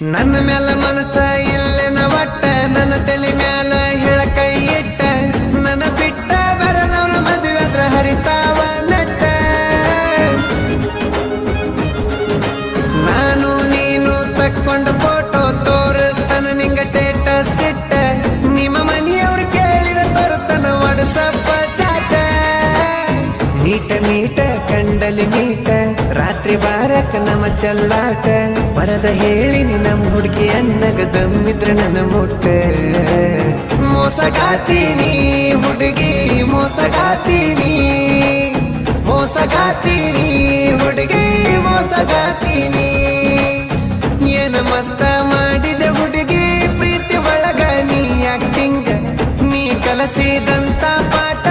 ನನ್ನ ಮ್ಯಾಲ ಮನಸ ಇಲ್ಲೆನ ಒಟ್ಟ ನನ್ನ ತಲೆ ಮ್ಯಾಲ ಕೈ ಇಟ್ಟ ನನ್ನ ಬಿಟ್ಟ ಬರದವನ ಮದುವೆ ಅದ್ರ ಹರಿತಾವ ಮೆಟ್ಟ ನಾನು ನೀನು ತಕ್ಕೊಂಡ ಫೋಟೋ ತೋರಿಸ್ತಾನ ನಿಂಗ ಸ್ಟೇಟಸ್ ಇಟ್ಟ ನಿಮ್ಮ ಮನೆಯವ್ರು ಕೇಳಿರ ತೋರಿಸ್ತಾನ ವಾಟ್ಸಪ್ಪ ಚಾಟ ನೀಟ ನೀಟ ಕಂಡಲಿ ನೀಟ ರಾತ್ರಿ ಬಾರಕ ನಮ್ಮ ಚಲ್ಲಾಟ ಬರದ ಹೇಳಿ ನಮ್ಮ ಹುಡುಗಿ ಅನ್ನಗ ದಮ್ಮಿದ್ರ ನನ್ನ ಮುಟ್ಟ ಮೋಸಗಾತೀನಿ ಹುಡುಗಿ ಮೋಸಗಾತೀನಿ ಮೋಸಗಾತೀನಿ ಹುಡುಗಿ ಮೋಸಗಾತೀನಿ ಏನ ಮಸ್ತ ಮಾಡಿದೆ ಹುಡುಗಿ ಪ್ರೀತಿ ಒಳಗ ನೀ ಆಕ್ಟಿಂಗ್ ನೀ ಕಲಸಿದಂತ ಪಾಠ